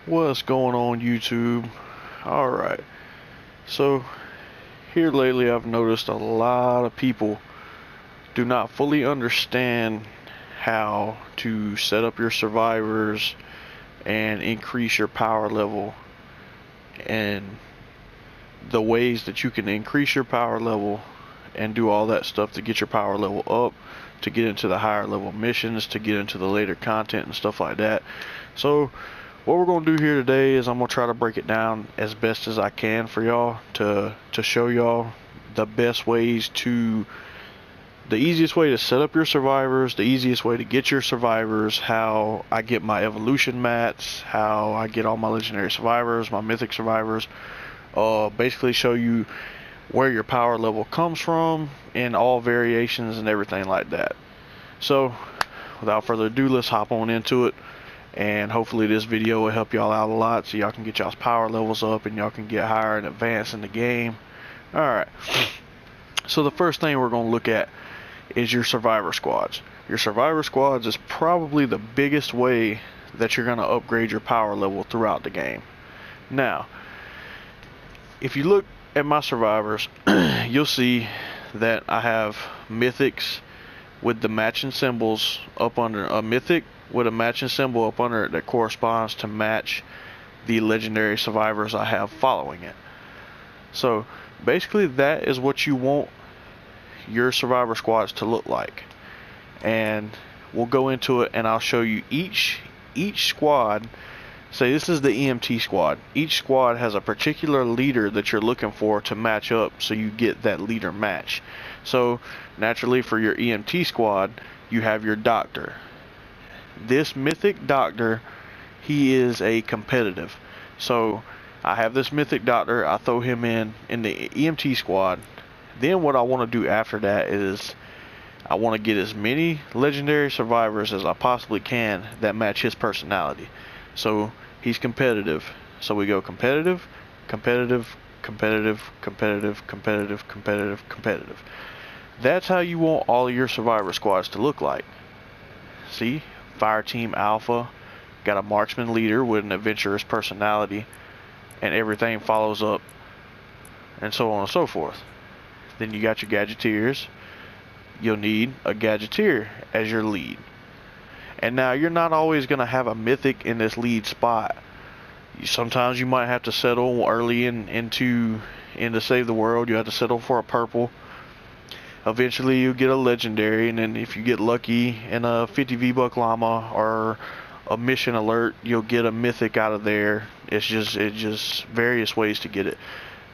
What's going on, YouTube? Alright, so here lately I've noticed a lot of people do not fully understand how to set up your survivors and increase your power level, and the ways that you can increase your power level and do all that stuff to get your power level up, to get into the higher level missions, to get into the later content and stuff like that. So what we're going to do here today is I'm going to try to break it down as best as I can for y'all to show y'all the best ways to, the easiest way to set up your survivors, the easiest way to get your survivors, how I get my evolution mats, how I get all my legendary survivors, my mythic survivors, basically show you where your power level comes from in all variations and everything like that. So without further ado, let's hop on into it, and hopefully this video will help y'all out a lot so y'all can get y'all's power levels up and y'all can get higher and advance in the game. Alright, so the first thing we're going to look at is your survivor squads. Your survivor squads is probably the biggest way that you're going to upgrade your power level throughout the game. Now, if you look at my survivors, you'll see that I have mythics with the matching symbols up under, a mythic with a matching symbol up under it that corresponds to match the legendary survivors I have following it. So basically that is what you want your survivor squads to look like, and we'll go into it and I'll show you each squad. Say this is the EMT squad. Each squad has a particular leader that you're looking for to match up so you get that leader match. So naturally for your EMT squad you have your doctor. This mythic doctor, he is a competitive. So I have this mythic doctor, I throw him in the EMT squad. Then what I want to do after that is I want to get as many legendary survivors as I possibly can that match his personality. So he's competitive. So we go competitive, competitive, competitive, competitive, competitive, competitive, competitive. That's how you want all of your survivor squads to look like. See? Fire Team Alpha got a marksman leader with an adventurous personality, and everything follows up, and so on and so forth. Then you got your gadgeteers. You'll need a gadgeteer as your lead. And now you're not always going to have a mythic in this lead spot. Sometimes you might have to settle early into Save the World. You have to settle for a purple. Eventually you'll get a legendary, and then if you get lucky in a 50 V-Buck llama or a mission alert, you'll get a mythic out of there. It's just various ways to get it.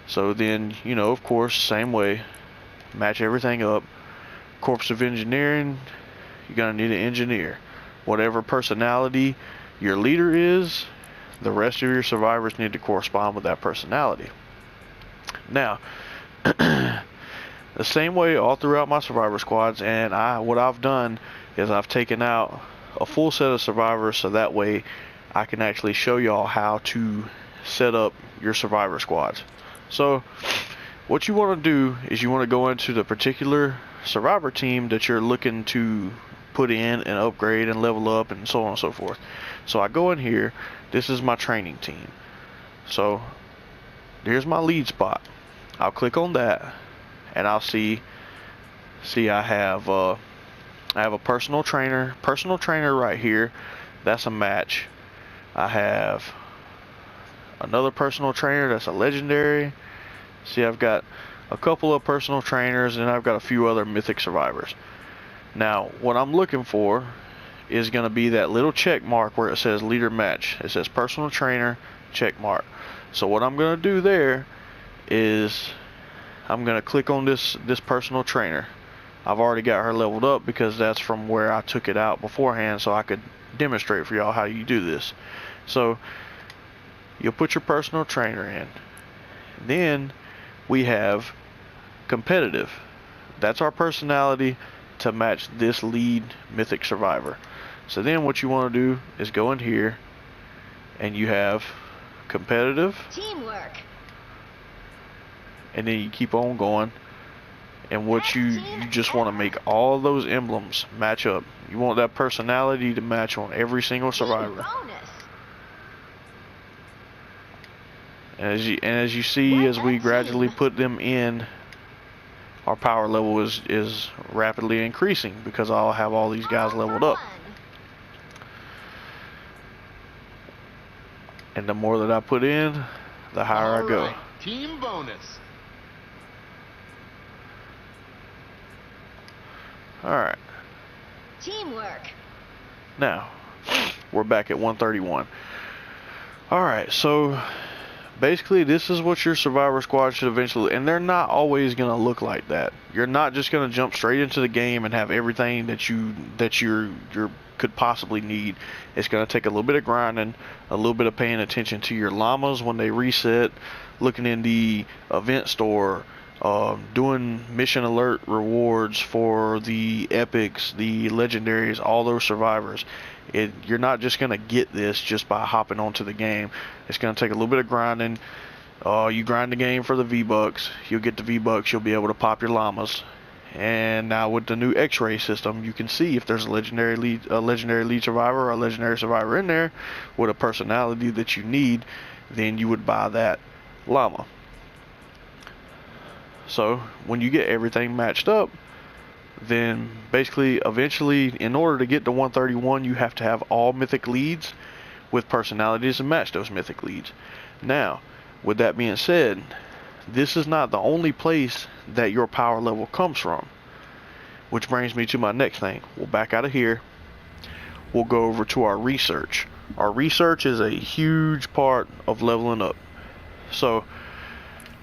So then, you know, of course, same way, match everything up. Corps of Engineering, you're gonna need an engineer. Whatever personality your leader is, the rest of your survivors need to correspond with that personality. Now, the same way all throughout my survivor squads, and what I've done is I've taken out a full set of survivors so that way I can actually show y'all how to set up your survivor squads. So what you want to do is you want to go into the particular survivor team that you're looking to put in and upgrade and level up and so on and so forth. So I go in here, this is my training team. So here's my lead spot. I'll click on that and I'll see I have a personal trainer right here. That's a match. I have another personal trainer that's a legendary. See, I've got a couple of personal trainers and I've got a few other mythic survivors. Now what I'm looking for is going to be that little check mark where it says leader match. It says personal trainer check mark. So what I'm going to do there is I'm going to click on this personal trainer. I've already got her leveled up because that's from where I took it out beforehand so I could demonstrate for y'all how you do this. So you'll put your personal trainer in. Then we have competitive. That's our personality to match this lead mythic survivor. So then what you want to do is go in here and you have competitive. Teamwork. And then you keep on going. And what you just want to make all those emblems match up. You want that personality to match on every single survivor. As you see, as we gradually put them in, our power level is rapidly increasing because I'll have all these guys leveled up. And the more that I put in, the higher I go. Right. Team bonus. Alright. Teamwork. Now, we're back at 131. Alright, so basically this is what your survivor squad should eventually, and they're not always going to look like that. You're not just going to jump straight into the game and have everything that you could possibly need. It's going to take a little bit of grinding, a little bit of paying attention to your llamas when they reset, looking in the event store, doing mission alert rewards for the epics, the legendaries, all those survivors. You're not just going to get this just by hopping onto the game. It's going to take a little bit of grinding. You grind the game for the V-Bucks. You'll get the V-Bucks. You'll be able to pop your llamas. And now with the new X-ray system, you can see if there's a legendary lead survivor or a legendary survivor in there with a personality that you need, then you would buy that llama. So when you get everything matched up, then basically eventually in order to get to 131 you have to have all mythic leads with personalities and match those mythic leads. Now with that being said, this is not the only place that your power level comes from, which brings me to my next thing. We'll back out of here, we'll go over to our research. Our research is a huge part of leveling up. So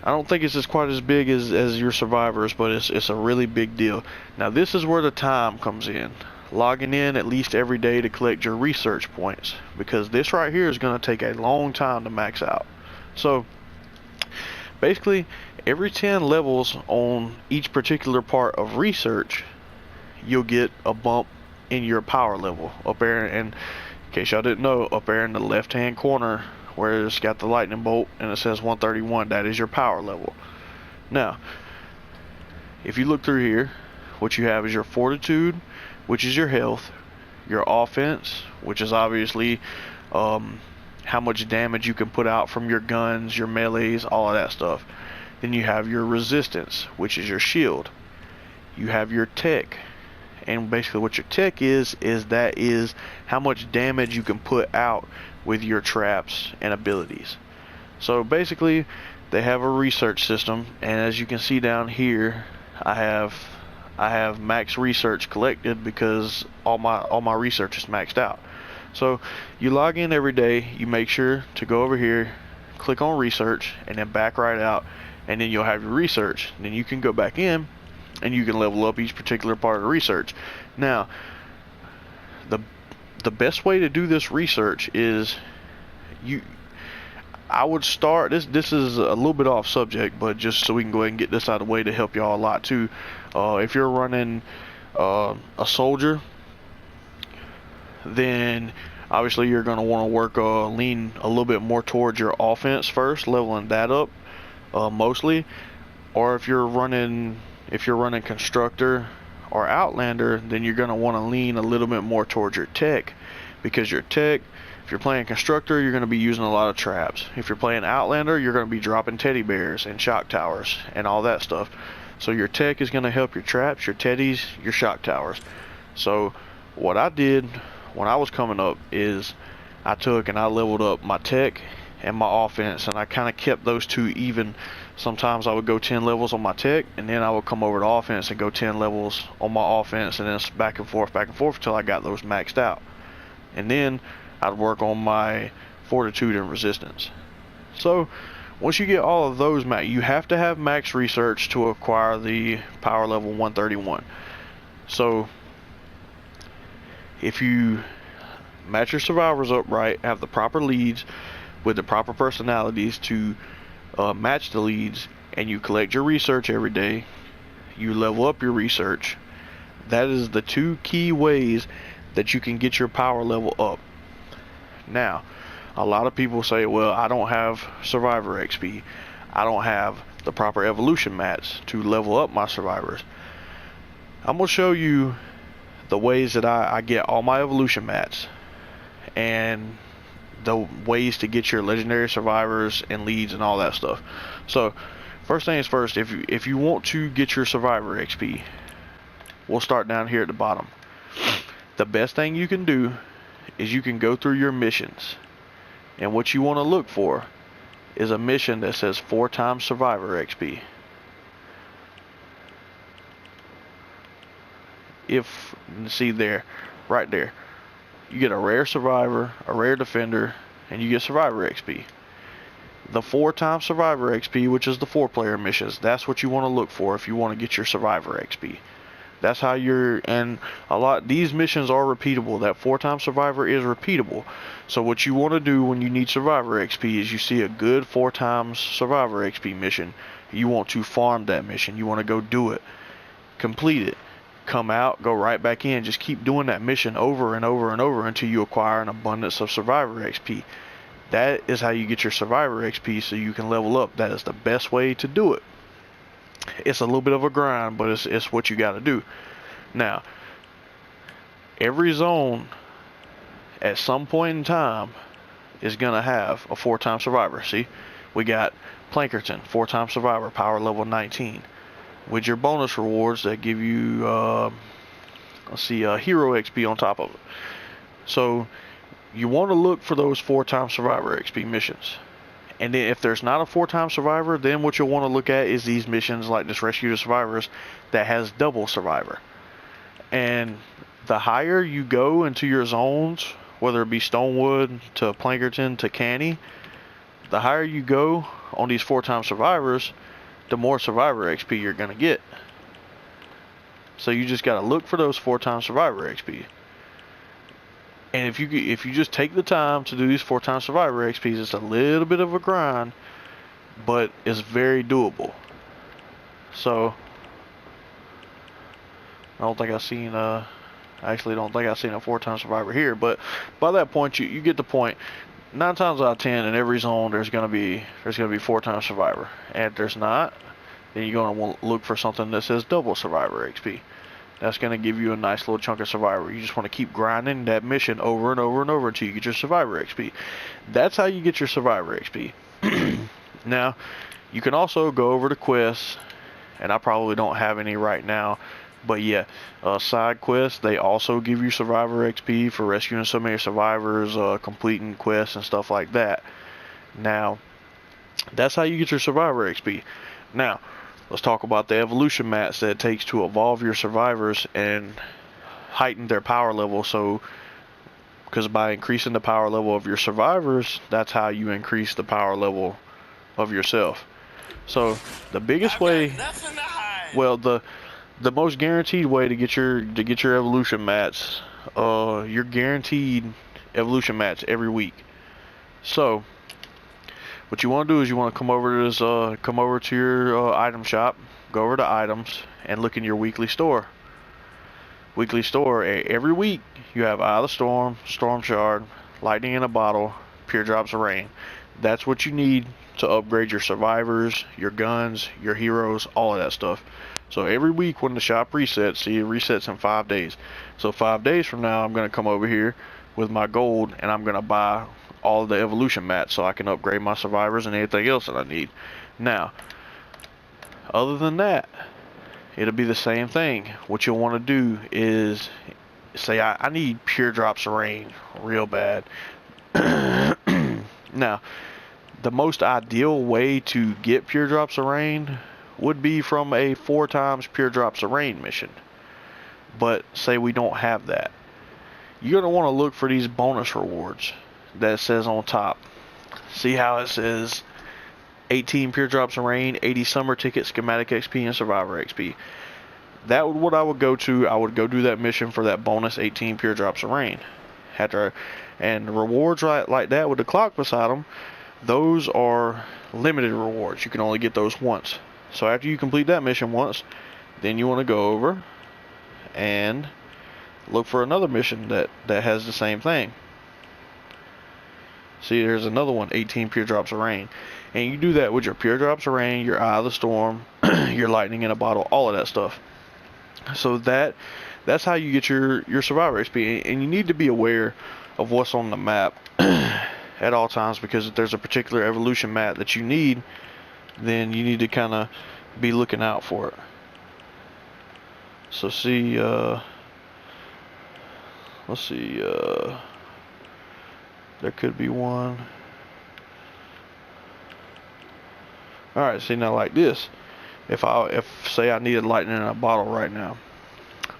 I don't think it's quite as big as your survivors, but it's a really big deal. Now this is where the time comes in. Logging in at least every day to collect your research points, because this right here is going to take a long time to max out. So basically every 10 levels on each particular part of research, you'll get a bump in your power level up there. And in case y'all didn't know, up there in the left hand corner where it's got the lightning bolt and it says 131, that is your power level. Now if you look through here, what you have is your fortitude, which is your health, your offense, which is obviously how much damage you can put out from your guns, your melees, all of that stuff. Then you have your resistance, which is your shield. You have your tech, and basically what your tech is how much damage you can put out with your traps and abilities. So basically they have a research system, and as you can see down here, I have max research collected because all my research is maxed out. So you log in every day, you make sure to go over here, click on research, and then back right out, and then you'll have your research. Then you can go back in and you can level up each particular part of the research. Now the best way to do this research is I would start this is a little bit off subject, but just so we can go ahead and get this out of the way to help y'all a lot too. If you're running a soldier, then obviously you're going to want to work lean a little bit more towards your offense first, leveling that up mostly. Or if you're running constructor or outlander, then you're going to want to lean a little bit more towards your tech, because your tech, if you're playing constructor, you're going to be using a lot of traps. If you're playing outlander, you're going to be dropping teddy bears and shock towers and all that stuff. So your tech is going to help your traps, your teddies, your shock towers. So what I did when I was coming up is I took and I leveled up my tech and my offense, and I kind of kept those two even. Sometimes I would go 10 levels on my tech, and then I would come over to offense and go 10 levels on my offense, and then it's back and forth until I got those maxed out. And then I'd work on my fortitude and resistance. So once you get all of those you have to have max research to acquire the power level 131. So if you match your survivors up right, have the proper leads with the proper personalities to match the leads, and you collect your research every day, you level up your research. That is the two key ways that you can get your power level up. Now, a lot of people say, well, I don't have survivor XP. I don't have the proper evolution mats to level up my survivors. I'm going to show you the ways that I get all my evolution mats. And the ways to get your legendary survivors and leads and all that stuff. So first things first, if you want to get your survivor XP, we'll start down here at the bottom. The best thing you can do is you can go through your missions, and what you want to look for is a mission that says 4 times survivor XP. If, see there, right there, you get a rare survivor, a rare defender, and you get survivor XP. The 4 times survivor XP, which is the 4-player missions, that's what you want to look for if you want to get your survivor XP. That's how and these missions are repeatable. That 4 times survivor is repeatable. So what you want to do when you need survivor XP is you see a good 4 times survivor XP mission, you want to farm that mission. You want to go do it, complete it, come out, go right back in, just keep doing that mission over and over and over until you acquire an abundance of survivor XP. That is how you get your survivor XP so you can level up. That is the best way to do it. It's a little bit of a grind, but it's what you got to do. Now, every zone at some point in time is going to have a 4 times survivor. See, we got Plankerton, 4 times survivor, power level 19. With your bonus rewards that give you, hero XP on top of it. So, you want to look for those 4 times survivor XP missions. And then if there's not a 4 times survivor, then what you'll want to look at is these missions like this Rescue the Survivors that has double survivor. And the higher you go into your zones, whether it be Stonewood to Plankerton to Canny, the higher you go on these 4 times survivors, the more survivor XP you're going to get. So you just got to look for those 4 times survivor XP. And if you just take the time to do these 4 times survivor XPs, it's a little bit of a grind, but it's very doable. So I don't think I've seen I actually don't think I've seen a 4 times survivor here, but by that point you get the point. 9 times out of 10 in every zone there's gonna be 4 times survivor. And if there's not, then you're gonna want to look for something that says double survivor XP. That's going to give you a nice little chunk of survivor. You just want to keep grinding that mission over and over and over until you get your survivor XP. That's how you get your survivor XP. Now, you can also go over to quests, and I probably don't have any right now, but yeah, side quests, they also give you survivor XP for rescuing so many survivors, completing quests and stuff like that. Now, that's how you get your survivor XP. Now, let's talk about the evolution mats that it takes to evolve your survivors and heighten their power level. So, because by increasing the power level of your survivors, that's how you increase the power level of yourself. So, the biggest way, well, the most guaranteed way to get your evolution mats, you're guaranteed evolution mats every week. So, what you want to do is you want to come over to your item shop, go over to items, and look in your weekly store. Weekly store, every week you have Eye of the Storm, Storm Shard, Lightning in a Bottle, Pure Drops of Rain. That's what you need to upgrade your survivors, your guns, your heroes, all of that stuff. So every week when the shop resets, see, it resets in 5 days. So 5 days from now, I'm going to come over here with my gold and I'm going to buy all of the evolution mats so I can upgrade my survivors and anything else that I need. Now, other than that, it'll be the same thing. What you'll want to do is say, I need Pure Drops of Rain real bad. Now, the most ideal way to get Pure Drops of Rain would be from a 4 times Pure Drops of Rain mission. But say we don't have that. You're going to want to look for these bonus rewards that says on top. See how it says 18 Pure Drops of Rain, 80 Summer Ticket, Schematic XP, and Survivor XP. That would what I would go to. I would go do that mission for that bonus 18 Pure Drops of Rain. And the rewards like that with the clock beside them, those are limited rewards. You can only get those once. So after you complete that mission once, then you want to go over and look for another mission that has the same thing. See, there's another one, 18 Pure Drops of Rain. And you do that with your Pure Drops of Rain, your Eye of the Storm, your Lightning in a Bottle, all of that stuff. So that's how you get your Survivor XP. And you need to be aware of what's on the map. at all times, because if there's a particular evolution mat that you need, then you need to kind of be looking out for it. So see, let's see, there could be one. Alright, see now like this, if say I needed lightning in a bottle right now,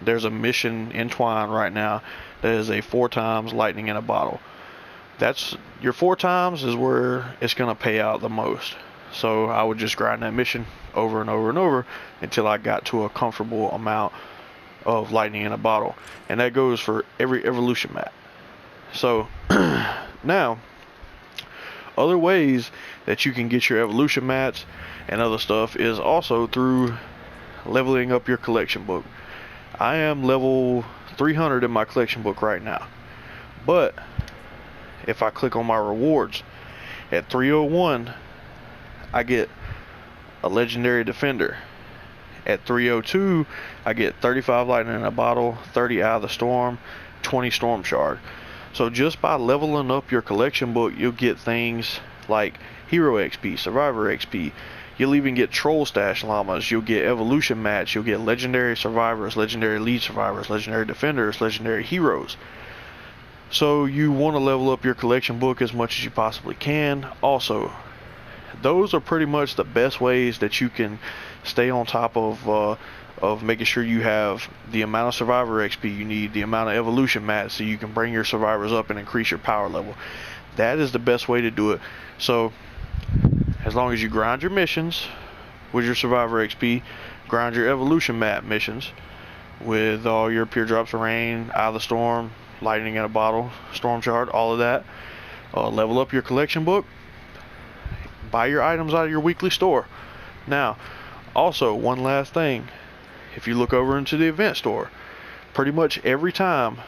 there's a mission in Twine right now that is a 4 times lightning in a bottle. That's your 4 times is where it's gonna pay out the most. So I would just grind that mission over and over and over until I got to a comfortable amount of lightning in a bottle, and that goes for every evolution mat. So now, other ways that you can get your evolution mats and other stuff is also through leveling up your collection book. I am level 300 in my collection book right now, but if I click on my rewards at 301, I get a legendary defender. At 302, I get 35 lightning in a bottle, 30 Eye of the Storm, 20 storm shard. So just by leveling up your collection book, you'll get things like hero XP, survivor XP. You'll even get troll stash llamas. You'll get evolution mats. You'll get legendary survivors, legendary lead survivors, legendary defenders, legendary heroes. So you want to level up your collection book as much as you possibly can. Also, those are pretty much the best ways that you can stay on top of making sure you have the amount of survivor XP you need, the amount of evolution mats, so you can bring your survivors up and increase your power level. That is the best way to do it. So as long as you grind your missions with your survivor XP, grind your evolution mat missions with all your pure drops of rain, Eye of the Storm, lightning in a bottle, storm shard, all of that, level up your collection book, buy your items out of your weekly store. Now, also, one last thing, if you look over into the event store, pretty much every time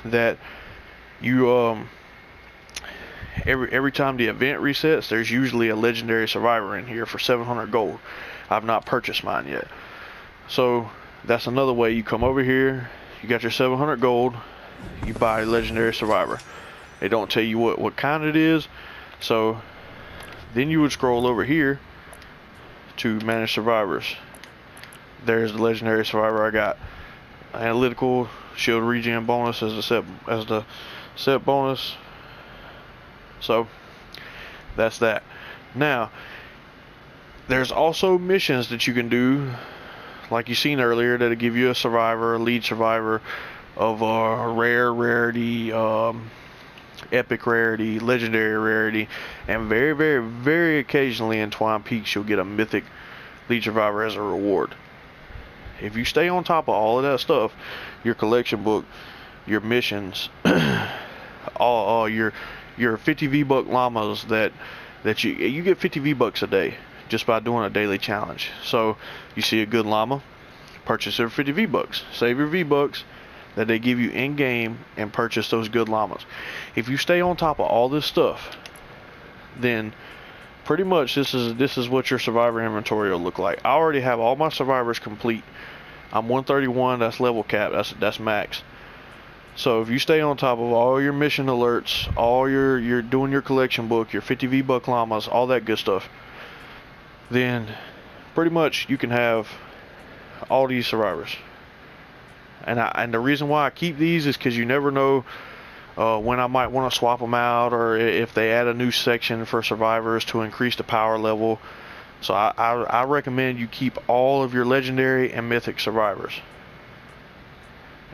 that you every time the event resets, there's usually a legendary survivor in here for 700 gold. I've not purchased mine yet. So that's another way. You come over here, you got your 700 gold, you buy a legendary survivor. They don't tell you what kind it is. So then you would scroll over here to manage survivors. There's the legendary survivor I got. Analytical shield regen bonus as the set bonus. So that's that. Now there's also missions that you can do, like you seen earlier, that'll give you a survivor, a lead survivor of a rare rarity, epic rarity, legendary rarity, and very, very, very occasionally in Twine Peaks you'll get a mythic lead survivor as a reward. If you stay on top of all of that stuff, your collection book, your missions, all your 50 V-Buck llamas that you get 50 V-Bucks a day just by doing a daily challenge. So you see a good llama, purchase it for 50 V-Bucks. Save your V-Bucks that they give you in game and purchase those good llamas. If you stay on top of all this stuff, then pretty much this is what your survivor inventory will look like. I already have all my survivors complete. I'm 131, that's level cap, that's max. So if you stay on top of all your mission alerts, all you're doing your collection book, your 50 V-Buck llamas, all that good stuff, then pretty much you can have all these survivors. And the reason why I keep these is because you never know when I might want to swap them out, or if they add a new section for survivors to increase the power level. So I recommend you keep all of your legendary and mythic survivors.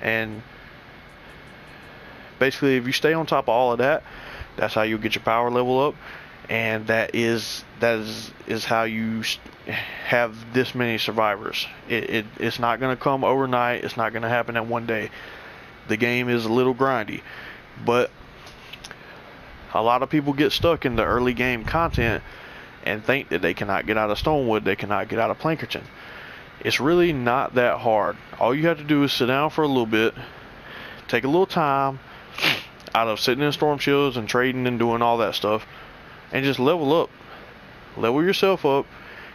And basically, if you stay on top of all of that, that's how you'll get your power level up, and that is how you have this many survivors. It's not going to come overnight. It's not going to happen in one day. The game is a little grindy, but a lot of people get stuck in the early game content and think that they cannot get out of Stonewood, they cannot get out of Plankerton. It's really not that hard. All you have to do is sit down for a little bit, take a little time out of sitting in storm shields and trading and doing all that stuff, and just level up. Level yourself up,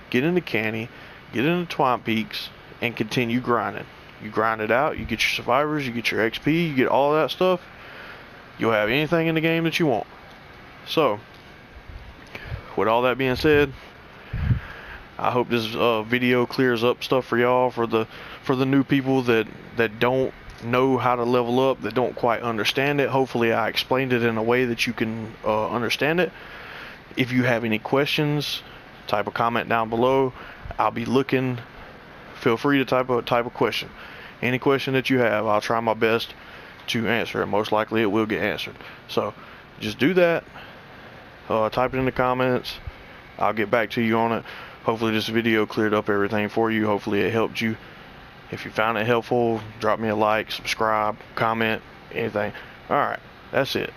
get into Canny, get into Twine Peaks, and continue grinding. You grind it out, you get your survivors, you get your XP, you get all that stuff, you'll have anything in the game that you want. So, with all that being said, I hope this video clears up stuff for y'all, for the new people that don't know how to level up, that don't quite understand it. Hopefully I explained it in a way that you can understand it. If you have any questions, type a comment down below. I'll be looking. Feel free to type a question. Any question that you have, I'll try my best to answer it. Most likely it will get answered. So just do that. Type it in the comments. I'll get back to you on it. Hopefully this video cleared up everything for you. Hopefully it helped you. If you found it helpful, drop me a like, subscribe, comment, anything. Alright, that's it.